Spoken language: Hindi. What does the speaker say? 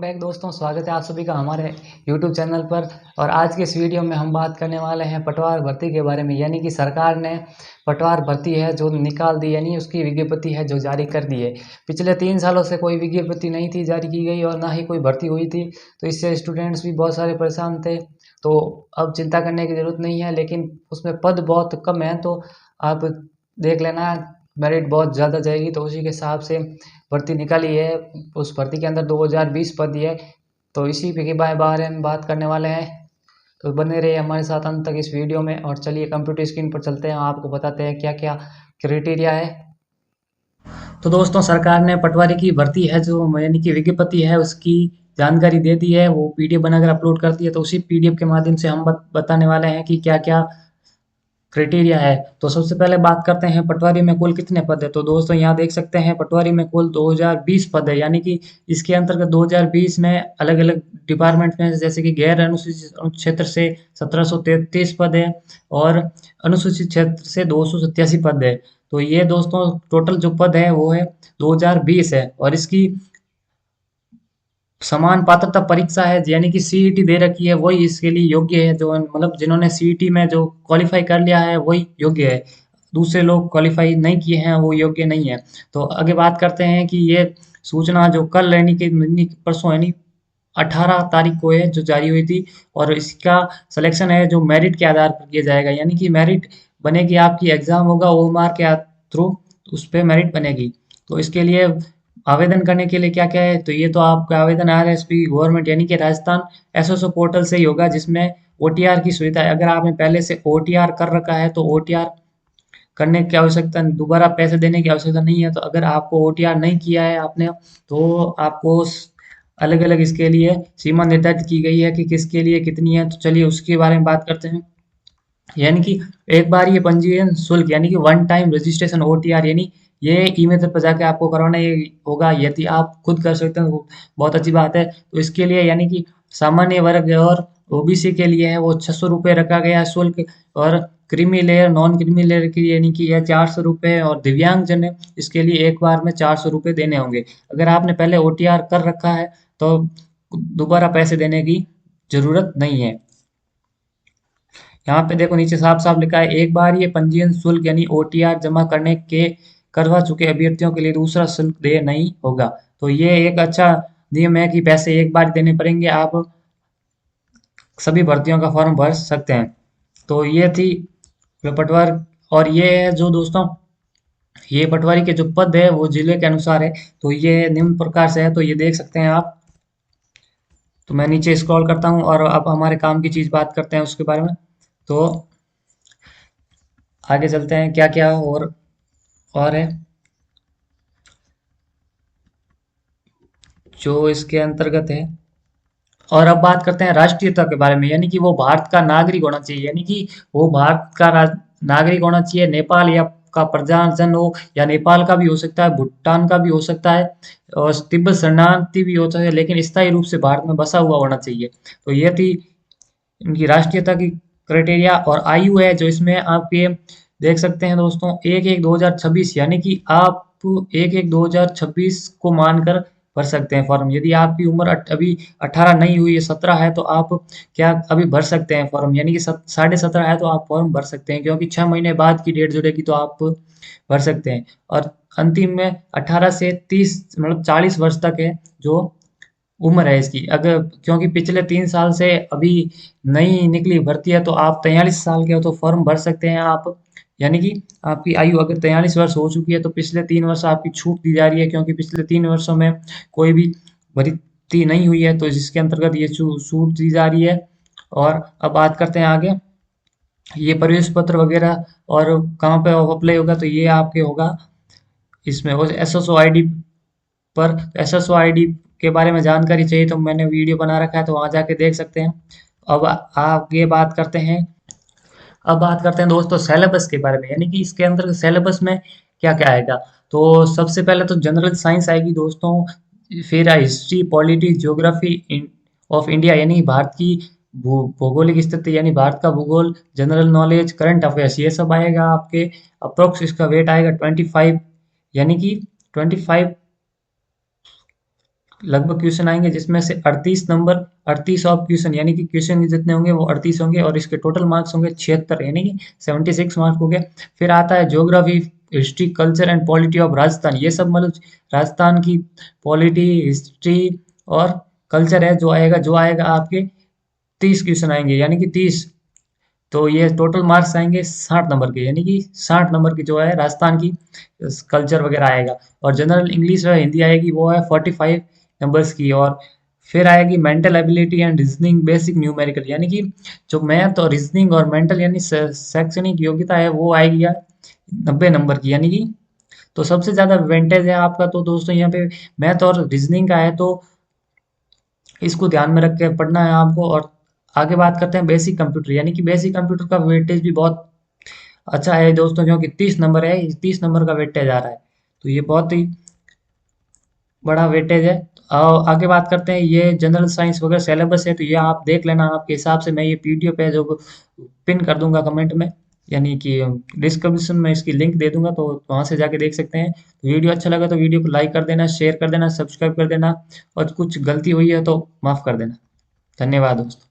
बैक दोस्तों, स्वागत है आप सभी का हमारे YouTube चैनल पर। और आज के इस वीडियो में हम बात करने वाले हैं पटवार भर्ती के बारे में। यानी कि सरकार ने पटवार भर्ती है जो निकाल दी, यानी उसकी विज्ञप्ति है जो जारी कर दी है। पिछले 3 सालों से कोई विज्ञप्ति नहीं थी जारी की गई और ना ही कोई भर्ती हुई थी, तो इससे स्टूडेंट्स भी बहुत सारे परेशान थे। तो अब चिंता करने की ज़रूरत नहीं है, लेकिन उसमें पद बहुत कम है, तो आप देख लेना। मेरिट बहुत ज़्यादा जाएगी, तो उसी के हिसाब से भर्ती निकाली है। उस भर्ती के अंदर 2020 पद है, तो इसी के बारे में बात करने वाले हैं। तो बने रहिए हमारे साथ अंत तक इस वीडियो में। और चलिए कंप्यूटर स्क्रीन पर चलते हैं, आपको बताते हैं क्या क्या क्राइटेरिया है। तो दोस्तों, सरकार ने पटवारी की भर्ती है जो यानी कि विज्ञप्ति है उसकी जानकारी दे दी है, वो पीडीएफ बनाकर अपलोड कर दी है। तो उसी पीडीएफ के माध्यम से हम बताने वाले हैं कि क्या क्या क्राइटेरिया है। तो सबसे पहले बात करते हैं पटवारी में कुल कितने पद है। तो दोस्तों यहाँ देख सकते हैं पटवारी में कुल 2020 पद है, यानी कि इसके अंतर्गत 2020 में अलग अलग डिपार्टमेंट में, जैसे कि गैर अनुसूचित क्षेत्र से 1733 पद है और अनुसूचित क्षेत्र से 287 पद है। तो ये दोस्तों टोटल जो पद है वो है 2020 है। और इसकी समान पात्रता परीक्षा है, यानी कि सीईटी दे रखी है, वही इसके लिए योग्य है। जो मतलब जिन्होंने सीईटी में जो क्वालिफाई कर लिया है वही योग्य है, दूसरे लोग क्वालिफाई नहीं किए हैं वो योग्य नहीं है। तो आगे बात करते हैं कि ये सूचना जो कल यानी कि परसों यानी 18 तारीख को है जो जारी हुई थी। और इसका सिलेक्शन है जो मेरिट के आधार पर किया जाएगा, यानी कि मेरिट बनेगी, आपकी एग्जाम होगा ओएमआर के थ्रू, उस पर मेरिट बनेगी। तो इसके लिए आवेदन करने के लिए क्या क्या है, तो ये तो आपका आवेदन आरएसपी गवर्नमेंट यानी कि राजस्थान एसएसओ पोर्टल से ही होगा, जिसमें ओटीआर की सुविधा है। अगर आपने पहले से ओटीआर कर रखा है तो ओटीआर करने की आवश्यकता, दोबारा पैसे देने की आवश्यकता नहीं है। तो अगर आपको ओटीआर नहीं किया है आपने, तो आपको अलग अलग इसके लिए सीमा निर्धारित की गई है कि किसके लिए कितनी है। तो चलिए उसके बारे में बात करते हैं। यानी कि एक बार ये पंजीयन शुल्क यानी कि वन टाइम रजिस्ट्रेशन ओटीआर, यानी ये ईमेल पर जाके आपको करवाना ये होगा। यदि आप खुद कर सकते हैं तो बहुत अच्छी बात है। तो इसके लिए यानी कि सामान्य वर्ग और ओबीसी के लिए है वो 600 रुपये रखा गया है शुल्क। और creamy layer non creamy layer के लिए यानी कि यह 400 रुपये। और दिव्यांग जन है इसके लिए एक बार में 400 रुपये देने होंगे। अगर आपने पहले ओटीआर कर रखा है तो दोबारा पैसे देने की जरूरत नहीं है। यहाँ पे देखो नीचे साफ साफ लिखा है, एक बार ये पंजीयन शुल्क यानी ओटीआर जमा करवा चुके अभ्यर्थियों के लिए दूसरा शुल्क देय नहीं होगा। तो ये एक अच्छा नियम है कि पैसे एक बार देने पड़ेंगे, आप सभी भर्तियों का फॉर्म भर सकते हैं। तो ये थी पटवार। और ये है जो दोस्तों, ये पटवारी के जो पद है वो जिले के अनुसार है। तो ये निम्न प्रकार से है, तो ये देख सकते हैं आप। तो मैं नीचे स्क्रॉल करता हूँ और अब हमारे काम की चीज बात करते हैं उसके बारे में। तो आगे चलते हैं क्या क्या और है जो इसके अंतर्गत है। और अब बात करते हैं राष्ट्रीयता के बारे में, यानी कि वो भारत का नागरिक होना चाहिए, यानी कि वो भारत का नागरिक होना चाहिए। नेपाल या का प्रजाजन हो, या नेपाल का भी हो सकता है, भूटान का भी हो सकता है, और तिब्बत शरणार्थी भी हो सकता है, लेकिन स्थायी रूप से भारत में बसा हुआ होना चाहिए। तो ये थी इनकी राष्ट्रीयता की क्राइटेरिया। और आयु है जो इसमें आपके देख सकते हैं दोस्तों, 1/1/2026, यानी कि आप 1/1/2026 को मानकर भर सकते हैं फॉर्म। यदि आपकी उम्र अभी 18 नहीं हुई है, 17 है, तो आप क्या अभी भर सकते हैं फॉर्म, यानी कि 17.5 है तो आप फॉर्म भर सकते हैं, क्योंकि 6 महीने बाद की डेट जुड़ेगी तो आप भर सकते हैं। और अंतिम में 18 से 30 मतलब 40 वर्ष तक है जो उम्र है इसकी। अगर क्योंकि पिछले 3 साल से अभी नई निकली भर्ती है, तो आप 43 साल के हो तो फॉर्म भर सकते हैं आप। यानी कि आपकी आयु अगर 43 वर्ष हो चुकी है तो पिछले 3 वर्ष आपकी छूट दी जा रही है, क्योंकि पिछले 3 वर्षों में कोई भी भर्ती नहीं हुई है, तो जिसके अंतर्गत ये छूट दी जा रही है। और अब बात करते हैं आगे, ये प्रवेश पत्र वगैरह और कहाँ पे अप्लाई होगा, तो ये आपके होगा इसमें एसएसओ आईडी पर। एसएसओ आईडी के बारे में जानकारी चाहिए तो मैंने वीडियो बना रखा है, तो वहां जाके देख सकते हैं। अब आगे बात करते हैं। अब बात करते हैं दोस्तों सिलेबस के बारे में, यानी कि इसके अंदर सिलेबस में क्या क्या आएगा। तो सबसे पहले तो जनरल साइंस आएगी दोस्तों, फिर history, politics, geography of India, यानी भारत की भौगोलिक स्थिति, यानी भारत का भूगोल, जनरल नॉलेज, करंट अफेयर्स, ये सब आएगा आपके। अप्रोक्स इसका वेट आएगा 25, यानी कि 25 लगभग क्वेश्चन आएंगे, जिसमें से 38 ऑफ क्वेश्चन, यानी कि क्वेश्चन जितने होंगे वो 38 होंगे, और इसके टोटल मार्क्स होंगे 76, यानी कि 76 मार्क हो गया। फिर आता है geography, history, culture and polity of Rajasthan. ये सब मतलब राजस्थान की पॉलिटी, हिस्ट्री और कल्चर है, जो आएगा आपके 30 क्वेश्चन आएंगे, यानी कि 30। तो ये टोटल मार्क्स आएंगे 60 नंबर के, यानी कि 60 नंबर की जो है राजस्थान की कल्चर वगैरह आएगा। और जनरल इंग्लिश और हिंदी आएगी, वो है 45 नंबर्स की। और फिर आएगी mental ability and reasoning basic numerical, यानी कि जो मैथ और रीजनिंग और मेंटल यानी शैक्षणिक योग्यता है वो आएगी यार 90 नंबर की, यानी कि तो सबसे ज्यादा वेंटेज है आपका तो दोस्तों यहाँ पे मैथ और रीजनिंग का है। तो इसको ध्यान में रख के पढ़ना है आपको। और आगे बात करते हैं बेसिक कंप्यूटर, यानी कि बेसिक कंप्यूटर का वेटेज भी बहुत अच्छा है दोस्तों, क्योंकि 30 नंबर है, 30 नंबर का वेटेज आ रहा है। तो ये बहुत ही बड़ा वेटेज है। आगे बात करते हैं, ये जनरल साइंस वगैरह सिलेबस है, तो ये आप देख लेना आपके हिसाब से। मैं ये पीडीएफ है जो पिन कर दूंगा कमेंट में, यानी कि डिस्क्रिप्शन में इसकी लिंक दे दूंगा, तो वहां से जाके देख सकते हैं। तो वीडियो अच्छा लगा तो वीडियो को लाइक कर देना, शेयर कर देना, सब्सक्राइब कर देना, और कुछ गलती हुई है तो माफ कर देना। धन्यवाद दोस्तों।